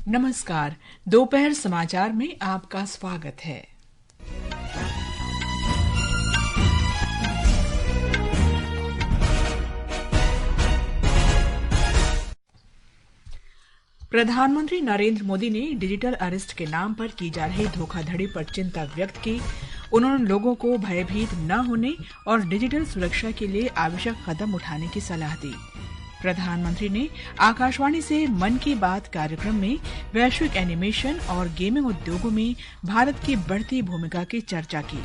नमस्कार। दोपहर समाचार में आपका स्वागत है। प्रधानमंत्री नरेंद्र मोदी ने डिजिटल अरेस्ट के नाम पर की जा रही धोखाधड़ी पर चिंता व्यक्त की। उन्होंने लोगों को भयभीत न होने और डिजिटल सुरक्षा के लिए आवश्यक कदम उठाने की सलाह दी। प्रधानमंत्री ने आकाशवाणी से मन की बात कार्यक्रम में वैश्विक एनिमेशन और गेमिंग उद्योगों में भारत की बढ़ती भूमिका की चर्चा की।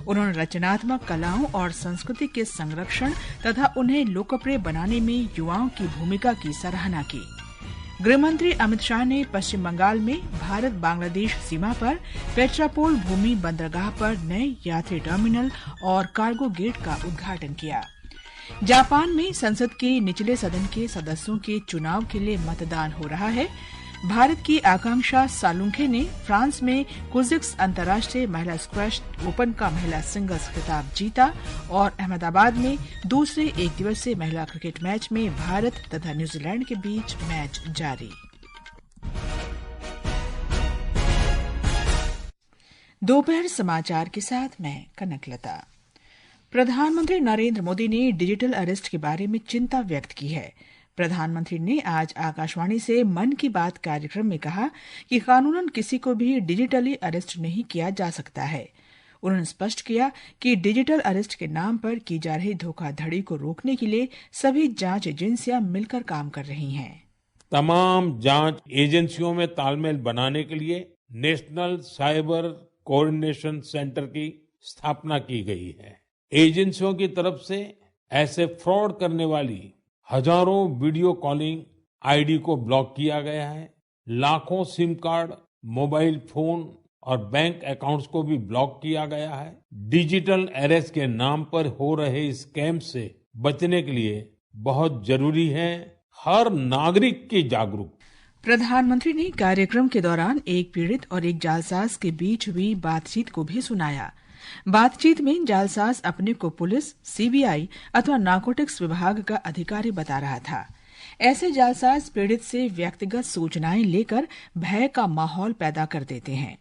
उन्होंने रचनात्मक कलाओं और संस्कृति के संरक्षण तथा उन्हें लोकप्रिय बनाने में युवाओं की भूमिका की सराहना की। गृहमंत्री अमित शाह ने पश्चिम बंगाल में भारत बांग्लादेश सीमा पर पेट्रापोल भूमि बंदरगाह पर नए यात्री टर्मिनल और कार्गो गेट का उद्घाटन किया। जापान में संसद के निचले सदन के सदस्यों के चुनाव के लिए मतदान हो रहा है। भारत की आकांक्षा सालुंखे ने फ्रांस में कुजिक्स अंतर्राष्ट्रीय महिला स्क्वैश ओपन का महिला सिंगल्स खिताब जीता और अहमदाबाद में दूसरे एक दिवसीय महिला क्रिकेट मैच में भारत तथा न्यूजीलैंड के बीच मैच जारी। दोपहर समाचार के साथ मैं कनकलता। प्रधानमंत्री नरेंद्र मोदी ने डिजिटल अरेस्ट के बारे में चिंता व्यक्त की है। प्रधानमंत्री ने आज आकाशवाणी से मन की बात कार्यक्रम में कहा कि कानूनन किसी को भी डिजिटली अरेस्ट नहीं किया जा सकता है। उन्होंने स्पष्ट किया कि डिजिटल अरेस्ट के नाम पर की जा रही धोखाधड़ी को रोकने के लिए सभी जांच एजेंसियां मिलकर काम कर रही हैं। तमाम जांच एजेंसियों में तालमेल बनाने के लिए नेशनल साइबर कोऑर्डिनेशन सेंटर की स्थापना की गई है। एजेंसियों की तरफ से ऐसे फ्रॉड करने वाली हजारों वीडियो कॉलिंग आईडी को ब्लॉक किया गया है। लाखों सिम कार्ड, मोबाइल फोन और बैंक अकाउंट्स को भी ब्लॉक किया गया है। डिजिटल अरेस्ट के नाम पर हो रहे स्कैम से बचने के लिए बहुत जरूरी है हर नागरिक की जागरूकता। प्रधानमंत्री ने कार्यक्रम के दौरान एक पीड़ित और एक जालसाज के बीच हुई बातचीत को भी सुनाया। बातचीत में जालसाज अपने को पुलिस, सीबीआई अथवा नारकोटिक्स विभाग का अधिकारी बता रहा था। ऐसे जालसाज पीड़ित से व्यक्तिगत सूचनाएं लेकर भय का माहौल पैदा कर देते हैं।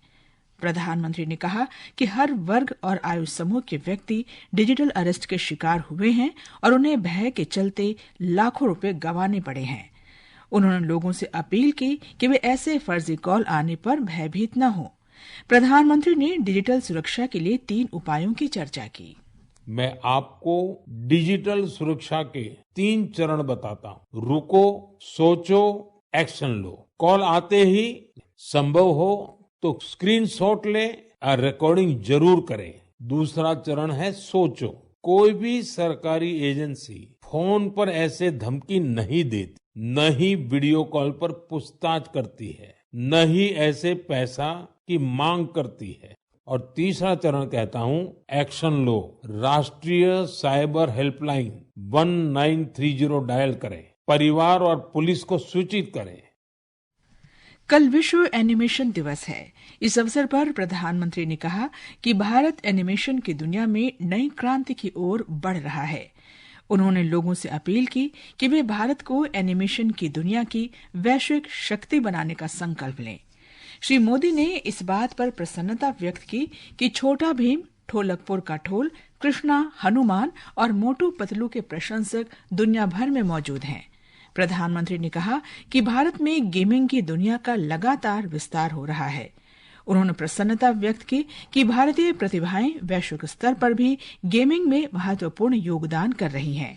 प्रधानमंत्री ने कहा कि हर वर्ग और आयु समूह के व्यक्ति डिजिटल अरेस्ट के शिकार हुए हैं और उन्हें भय के चलते लाखों रुपए गंवाने पड़े हैं। उन्होंने लोगों से अपील की कि वे ऐसे फर्जी कॉल आने पर भयभीत न हो। प्रधानमंत्री ने डिजिटल सुरक्षा के लिए 3 उपायों की चर्चा की। मैं आपको डिजिटल सुरक्षा के 3 चरण बताता हूँ। रुको, सोचो, एक्शन लो। कॉल आते ही संभव हो तो स्क्रीनशॉट ले और रिकॉर्डिंग जरूर करें। दूसरा चरण है सोचो। कोई भी सरकारी एजेंसी फोन पर ऐसे धमकी नहीं देती, न ही वीडियो कॉल पर पूछताछ करती है, न ही ऐसे पैसा की मांग करती है। और तीसरा चरण कहता हूं, एक्शन लो। राष्ट्रीय साइबर हेल्पलाइन 1930 डायल करें। परिवार और पुलिस को सूचित करें। कल विश्व एनिमेशन दिवस है। इस अवसर पर प्रधानमंत्री ने कहा कि भारत एनिमेशन की दुनिया में नई क्रांति की ओर बढ़ रहा है। उन्होंने लोगों से अपील की कि वे भारत को एनिमेशन की दुनिया की वैश्विक शक्ति बनाने का संकल्प लें। श्री मोदी ने इस बात पर प्रसन्नता व्यक्त की कि छोटा भीम, ढोलकपुर का ढोल, कृष्णा, हनुमान और मोटू पतलू के प्रशंसक दुनिया भर में मौजूद हैं। प्रधानमंत्री ने कहा कि भारत में गेमिंग की दुनिया का लगातार विस्तार हो रहा है। उन्होंने प्रसन्नता व्यक्त की कि भारतीय प्रतिभाएं वैश्विक स्तर पर भी गेमिंग में महत्वपूर्ण योगदान कर रही हैं।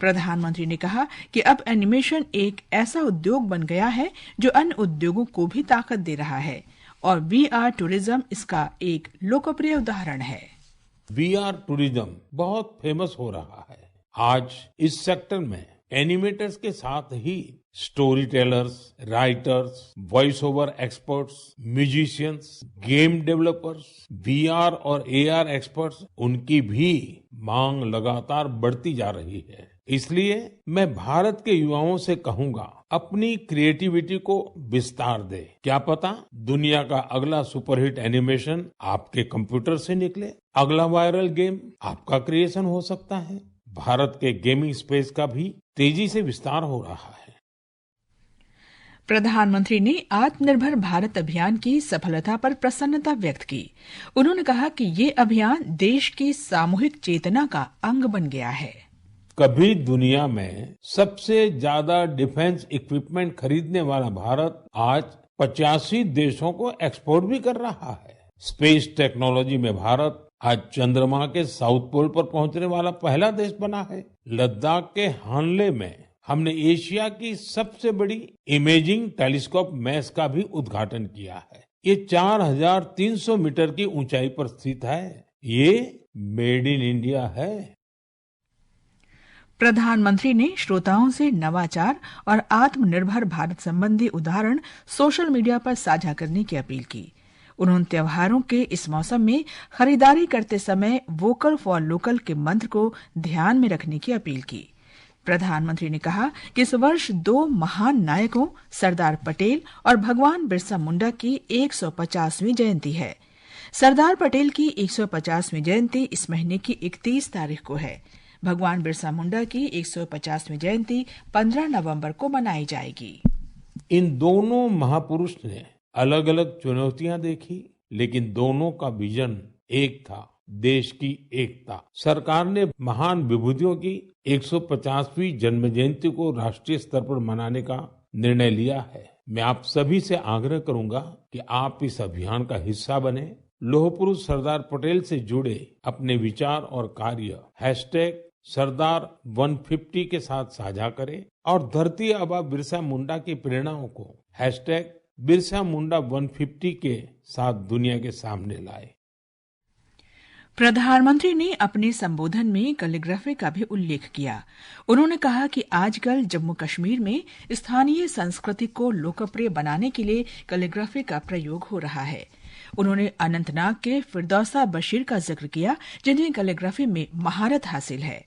प्रधानमंत्री ने कहा कि अब एनिमेशन एक ऐसा उद्योग बन गया है जो अन्य उद्योगों को भी ताकत दे रहा है और वीआर टूरिज्म इसका एक लोकप्रिय उदाहरण है। वीआर टूरिज्म बहुत फेमस हो रहा है। आज इस सेक्टर में एनिमेटर्स के साथ ही story tellers, writers, voice over experts, musicians, game developers, VR और एआर एक्सपर्ट्स, उनकी भी मांग लगातार बढ़ती जा रही है। इसलिए मैं भारत के युवाओं से कहूंगा, अपनी क्रिएटिविटी को विस्तार दे। क्या पता दुनिया का अगला सुपरहिट एनिमेशन आपके कंप्यूटर से निकले। अगला वायरल गेम आपका क्रिएशन हो सकता है। भारत के गेमिंग स्पेस का भी तेजी से विस्तार हो रहा है। प्रधानमंत्री ने आत्मनिर्भर भारत अभियान की सफलता पर प्रसन्नता व्यक्त की। उन्होंने कहा कि ये अभियान देश की सामूहिक चेतना का अंग बन गया है। कभी दुनिया में सबसे ज्यादा डिफेंस इक्विपमेंट खरीदने वाला भारत आज 85 देशों को एक्सपोर्ट भी कर रहा है। स्पेस टेक्नोलॉजी में भारत आज चंद्रमा के साउथ पोल पर पहुंचने वाला पहला देश बना है। लद्दाख के हानले में हमने एशिया की सबसे बड़ी इमेजिंग टेलीस्कोप मैस का भी उद्घाटन किया है। ये 4300 मीटर की ऊंचाई पर स्थित है। ये मेड इन इंडिया है। प्रधानमंत्री ने श्रोताओं से नवाचार और आत्मनिर्भर भारत संबंधी उदाहरण सोशल मीडिया पर साझा करने की अपील की। उन्होंने त्योहारों के इस मौसम में खरीदारी करते समय वोकल फॉर लोकल के मंत्र को ध्यान में रखने की अपील की। प्रधानमंत्री ने कहा कि इस वर्ष 2 महान नायकों सरदार पटेल और भगवान बिरसा मुंडा की 150वीं जयंती है। सरदार पटेल की 150वीं जयंती इस महीने की 31 तारीख को है। भगवान बिरसा मुंडा की 150वीं जयंती 15 नवंबर को मनाई जाएगी। इन दोनों महापुरुष ने अलग अलग चुनौतियां देखी, लेकिन दोनों का विजन एक था, देश की एकता। सरकार ने महान विभूतियों की 150वीं जन्म जयंती को राष्ट्रीय स्तर पर मनाने का निर्णय लिया है। मैं आप सभी से आग्रह करूंगा कि आप इस अभियान का हिस्सा बने। लौह पुरुष सरदार पटेल से जुड़े अपने विचार और कार्य #सरदार150 के साथ साझा करें और धरती आबा बिरसा मुंडा की प्रेरणाओं को बिरसा मुंडा 150 के साथ दुनिया के सामने लाए। प्रधानमंत्री ने अपने संबोधन में कैलीग्राफी का भी उल्लेख किया। उन्होंने कहा कि आजकल जम्मू कश्मीर में स्थानीय संस्कृति को लोकप्रिय बनाने के लिए कैलीग्राफी का प्रयोग हो रहा है। उन्होंने अनंतनाग के फिरदौसा बशीर का जिक्र किया, जिन्हें कैलीग्राफी में महारत हासिल है।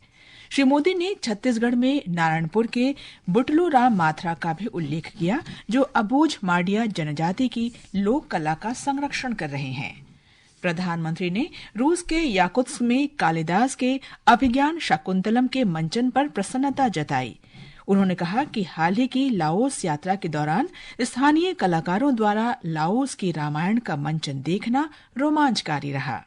श्री मोदी ने छत्तीसगढ़ में नारायणपुर के बुटलू राम माथुर का भी उल्लेख किया, जो अबूझ माडिया जनजाति की लोक कला का संरक्षण कर रहे हैं। प्रधानमंत्री ने रूस के याकुत्स्क में कालिदास के अभिज्ञान शाकुंतलम के मंचन पर प्रसन्नता जताई। उन्होंने कहा कि हाल ही की लाओस यात्रा के दौरान स्थानीय कलाकारों द्वारा लाओस की रामायण का मंचन देखना रोमांचकारी रहा।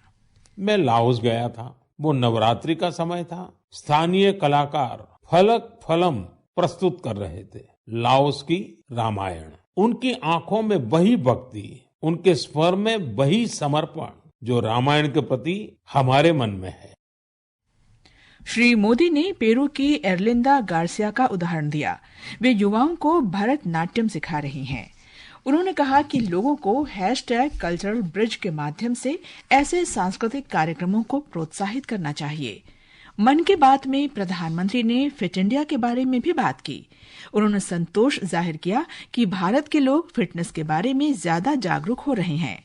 मैं लाओस गया था। वो नवरात्रि का समय था। स्थानीय कलाकार फलक फलम प्रस्तुत कर रहे थे, लाओस की रामायण। उनकी आंखों में वही भक्ति, उनके स्वर में वही समर्पण जो रामायण के प्रति हमारे मन में है। श्री मोदी ने पेरू की एर्लिंदा गार्सिया का उदाहरण दिया। वे युवाओं को भरतनाट्यम सिखा रही हैं। उन्होंने कहा कि लोगों को #कल्चरल ब्रिज के माध्यम से ऐसे सांस्कृतिक कार्यक्रमों को प्रोत्साहित करना चाहिए। मन की बात में प्रधानमंत्री ने फिट इंडिया के बारे में भी बात की। उन्होंने संतोष जाहिर किया कि भारत के लोग फिटनेस के बारे में ज्यादा जागरूक हो रहे हैं।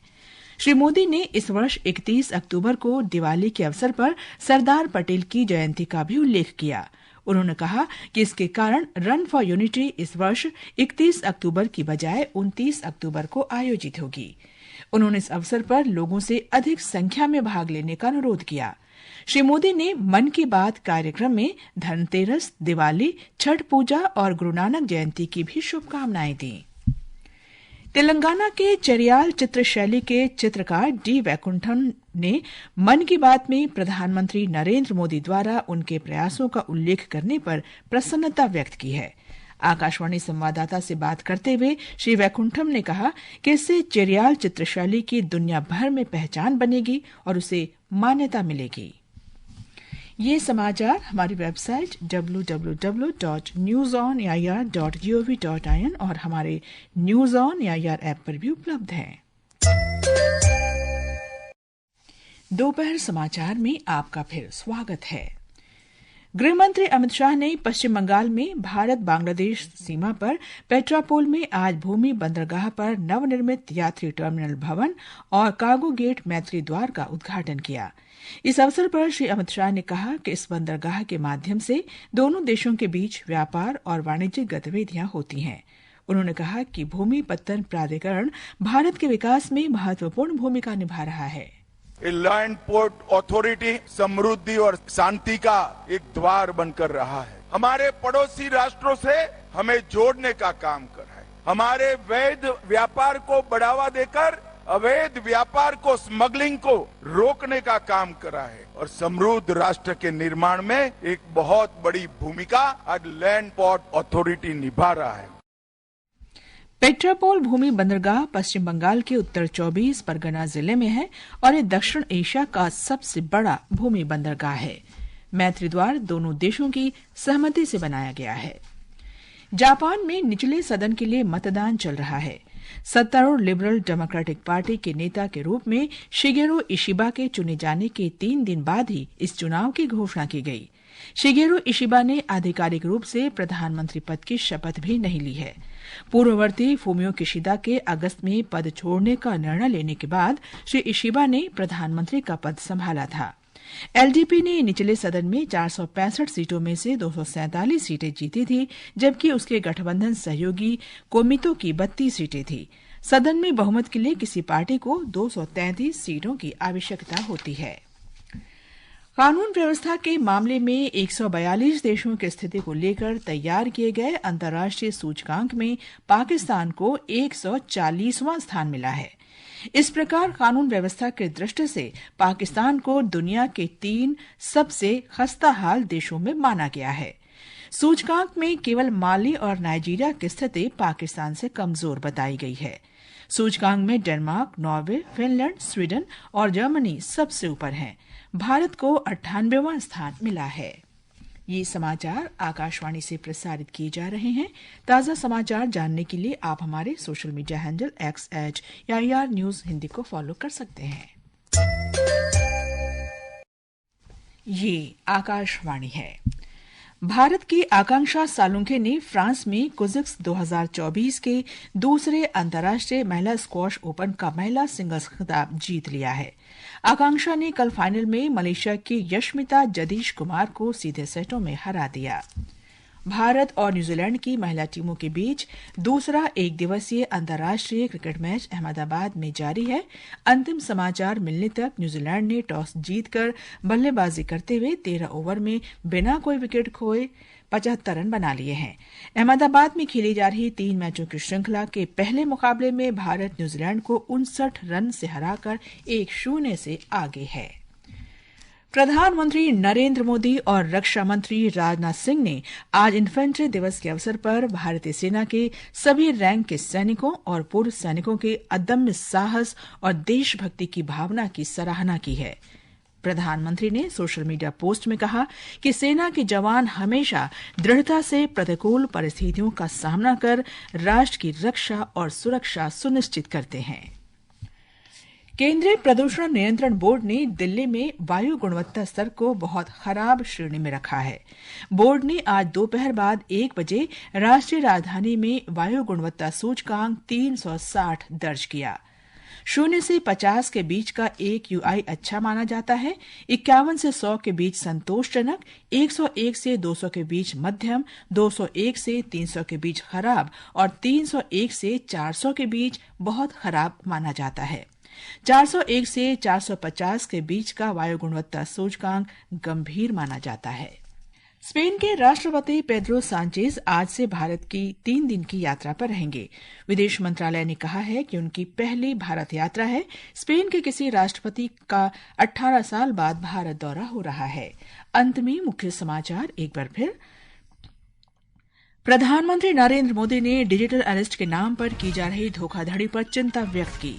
श्री मोदी ने इस वर्ष 31 अक्टूबर को दिवाली के अवसर पर सरदार पटेल की जयंती का भी उल्लेख किया। उन्होंने कहा कि इसके कारण रन फॉर यूनिटी इस वर्ष 31 अक्टूबर की बजाय 29 अक्टूबर को आयोजित होगी। उन्होंने इस अवसर पर लोगों से अधिक संख्या में भाग लेने का अनुरोध किया। श्री मोदी ने मन की बात कार्यक्रम में धनतेरस, दिवाली, छठ पूजा और गुरु नानक जयंती की भी शुभकामनाएं दी। तेलंगाना के चरियाल चित्र शैली के चित्रकार डी वैकुंठम ने मन की बात में प्रधानमंत्री नरेंद्र मोदी द्वारा उनके प्रयासों का उल्लेख करने पर प्रसन्नता व्यक्त की है। आकाशवाणी संवाददाता से बात करते हुए श्री वैकुंठम ने कहा कि इससे चरियाल चित्रशैली की दुनिया भर में पहचान बनेगी और उसे मान्यता मिलेगी। ये समाचार हमारी वेबसाइट www.newsonair.gov.in और हमारे न्यूज ऑन एआईआर ऐप पर भी उपलब्ध हैं। दोपहर समाचार में आपका फिर स्वागत है। गृहमंत्री अमित शाह ने पश्चिम बंगाल में भारत बांग्लादेश सीमा पर पेट्रापोल में आज भूमि बंदरगाह पर नवनिर्मित यात्री टर्मिनल भवन और कार्गो गेट मैत्री द्वार का उद्घाटन किया। इस अवसर पर श्री अमित शाह ने कहा कि इस बंदरगाह के माध्यम से दोनों देशों के बीच व्यापार और वाणिज्यिक गतिविधियां होती हैं। उन्होंने कहा कि भूमि पत्तन प्राधिकरण भारत के विकास में महत्वपूर्ण भूमिका निभा रहा है। लैंड पोर्ट अथॉरिटी समृद्धि और शांति का एक द्वार बनकर रहा है। हमारे पड़ोसी राष्ट्रों से हमें जोड़ने का काम कर रहा है। हमारे वैध व्यापार को बढ़ावा देकर अवैध व्यापार को, स्मगलिंग को रोकने का काम करा है और समृद्ध राष्ट्र के निर्माण में एक बहुत बड़ी भूमिका आज लैंड पोर्ट अथॉरिटी निभा रहा है। पेट्रापोल भूमि बंदरगाह पश्चिम बंगाल के उत्तर 24 परगना जिले में है और ये दक्षिण एशिया का सबसे बड़ा भूमि बंदरगाह है। मैत्री द्वार दोनों देशों की सहमति से बनाया गया है। जापान में निचले सदन के लिए मतदान चल रहा है। सत्तारूढ़ लिबरल डेमोक्रेटिक पार्टी के नेता के रूप में शिगेरो इशिबा के चुने जाने के 3 दिन बाद ही इस चुनाव की घोषणा की गई। शिगेरो इशिबा ने आधिकारिक रूप से प्रधानमंत्री पद की शपथ भी नहीं ली है। पूर्ववर्ती फूमियो किशिदा के अगस्त में पद छोड़ने का निर्णय लेने के बाद श्री इशिबा ने प्रधानमंत्री का पद संभाला था। एलडीपी ने निचले सदन में 465 सीटों में से 247 सीटें जीती थी, जबकि उसके गठबंधन सहयोगी कोमितो की 32 सीटें थी। सदन में बहुमत के लिए किसी पार्टी को 233 सीटों की आवश्यकता होती है। कानून व्यवस्था के मामले में 142 देशों की स्थिति को लेकर तैयार किए गए अंतर्राष्ट्रीय सूचकांक में पाकिस्तान को 140वां स्थान मिला है। इस प्रकार कानून व्यवस्था की दृष्टि से पाकिस्तान को दुनिया के 3 सबसे खस्ताहाल देशों में माना गया है। सूचकांक में केवल माली और नाइजीरिया की स्थिति पाकिस्तान से कमजोर बताई गई है। सूचकांक में डेनमार्क, नॉर्वे, फिनलैंड, स्वीडन और जर्मनी सबसे ऊपर हैं। भारत को 98वां स्थान मिला है। ये समाचार आकाशवाणी से प्रसारित किए जा रहे हैं। ताज़ा समाचार जानने के लिए आप हमारे social media handle X@AIR news Hindi को फॉलो कर सकते हैं। ये आकाशवाणी है। भारत की आकांक्षा सालुंखे ने फ्रांस में कुजिक्स 2024 के दूसरे अंतर्राष्ट्रीय महिला स्क्वॉश ओपन का महिला सिंगल्स खिताब जीत लिया है। आकांक्षा ने कल फाइनल में मलेशिया की यशमिता जदीश कुमार को सीधे सेटों में हरा दिया। भारत और न्यूजीलैंड की महिला टीमों के बीच दूसरा एक दिवसीय अंतर्राष्ट्रीय क्रिकेट मैच अहमदाबाद में जारी है। अंतिम समाचार मिलने तक न्यूजीलैंड ने टॉस जीतकर बल्लेबाजी करते हुए 13 ओवर में बिना कोई विकेट खोए 75 रन बना लिए हैं। अहमदाबाद में खेली जा रही 3 मैचों की श्रृंखला के पहले मुकाबले में भारत न्यूजीलैंड को 59 रन से हराकर 1-0 से आगे है। प्रधानमंत्री नरेंद्र मोदी और रक्षा मंत्री राजनाथ सिंह ने आज इन्फेंट्री दिवस के अवसर पर भारतीय सेना के सभी रैंक के सैनिकों और पूर्व सैनिकों के अदम्य साहस और देशभक्ति की भावना की सराहना की है। प्रधानमंत्री ने सोशल मीडिया पोस्ट में कहा कि सेना के जवान हमेशा दृढ़ता से प्रतिकूल परिस्थितियों का सामना कर राष्ट्र की रक्षा और सुरक्षा सुनिश्चित करते हैं। केंद्रीय प्रदूषण नियंत्रण बोर्ड ने दिल्ली में वायु गुणवत्ता स्तर को बहुत खराब श्रेणी में रखा है। बोर्ड ने आज दोपहर बाद 1 बजे राष्ट्रीय राजधानी में वायु गुणवत्ता सूचकांक 360 दर्ज किया। 0 से 50 के बीच का AQI अच्छा माना जाता है, 51 से 100 के बीच संतोषजनक, 101 से 200 के बीच मध्यम, 201 से 300 के बीच खराब और 301 से 400 के बीच बहुत खराब माना जाता है। 401 से 450 के बीच का वायु गुणवत्ता सूचकांक गंभीर माना जाता है। स्पेन के राष्ट्रपति पेड्रो सांचेज आज से भारत की 3 दिन की यात्रा पर रहेंगे। विदेश मंत्रालय ने कहा है कि उनकी पहली भारत यात्रा है। स्पेन के किसी राष्ट्रपति का 18 साल बाद भारत दौरा हो रहा है। अंत में मुख्य समाचार एक बार फिर। प्रधानमंत्री नरेंद्र मोदी ने डिजिटल अरेस्ट के नाम पर की जा रही धोखाधड़ी पर चिंता व्यक्त की।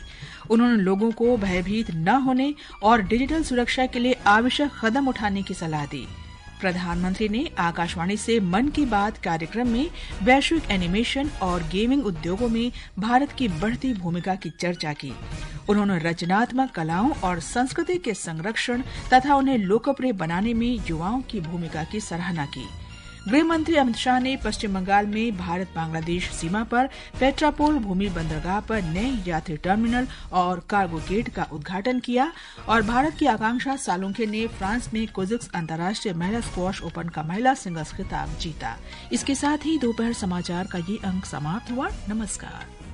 उन्होंने लोगों को भयभीत न होने और डिजिटल सुरक्षा के लिए आवश्यक कदम उठाने की सलाह दी। प्रधानमंत्री ने आकाशवाणी से मन की बात कार्यक्रम में वैश्विक एनिमेशन और गेमिंग उद्योगों में भारत की बढ़ती भूमिका की चर्चा की। उन्होंने रचनात्मक कलाओं और संस्कृति के संरक्षण तथा उन्हें लोकप्रिय बनाने में युवाओं की भूमिका की सराहना की। गृह मंत्री अमित शाह ने पश्चिम बंगाल में भारत बांग्लादेश सीमा पर पेट्रापोल भूमि बंदरगाह पर नए यात्री टर्मिनल और कार्गो गेट का उद्घाटन किया और भारत की आकांक्षा सालुंखे ने फ्रांस में कुजिक्स अंतर्राष्ट्रीय महिला स्क्वॉश ओपन का महिला सिंगल्स खिताब जीता। इसके साथ ही दोपहर समाचार का ये अंक समाप्त हुआ। नमस्कार।